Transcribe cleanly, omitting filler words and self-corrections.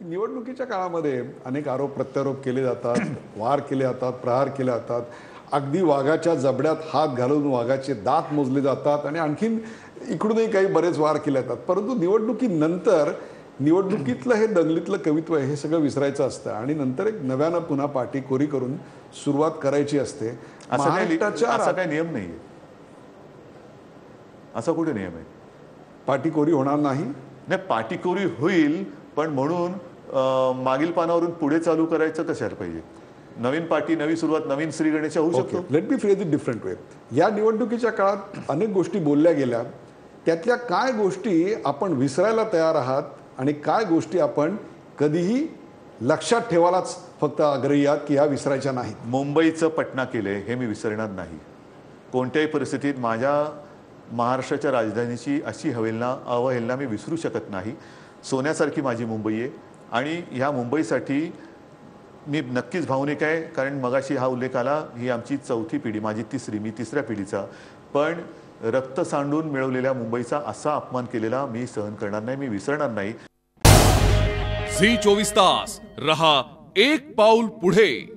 निवडणुकीच्या काळामध्ये अनेक आरोप प्रत्यारोप केले जातात, वार केले जातात, प्रहार केले जातात, अगदी वाघाच्या जबड्यात हात घालून वाघाचे दात मोजले जातात आणि आणखीन इकडूनही काही बरेच वार केले जातात. परंतु निवडणुकीनंतर निवडणुकीतलं हे दंगलीतलं कवित्व हे सगळं विसरायचं असतं आणि नंतर एक नव्यानं पुन्हा पाठी कोरी करून सुरुवात करायची असते. असा काही नियम नाहीये. असा कुठे नियम आहे? पाठी कोरी होणार नाही. पाटीकोरी होईल, पण म्हणून मागील पानावरून पुढे चालू करायचं कशाला पाहिजे? नवीन पाठी, नवी सुरुवात, नवीन श्री गणेश होऊ शकतो. Let me phrase it different वे. या निवडणुकीच्या काळात अनेक गोष्टी बोलल्या गेल्या, त्यातल्या काय गोष्टी आपण विसरायला तयार आहात आणि काय गोष्टी आपण कधीही लक्षात ठेवायलाच फक्त आग्रही आहात की ह्या विसरायच्या नाहीत? मुंबईचं पटना केलंय हे मी विसरणार नाही. कोणत्याही परिस्थितीत माझ्या महाराष्ट्राच्या राजधानीची अशी अवहेलना मी विसरू शकत नाही. सोन्यासारखी माझी मुंबई आहे आणि ह्या मुंबईसाठी मी नक्कीच भावनिक आहे. कारण मगाशी हा उल्लेख आला, ही आमची चौथी पिढी, माझी तिसरी, मी तिसऱ्या पिढीचा. पण रक्त सांडून मिळवलेल्या मुंबईचा असा अपमान केलेला मी सहन करणार नाही, मी विसरणार नाही. झी 24 तास रहा एक पाऊल पुढे.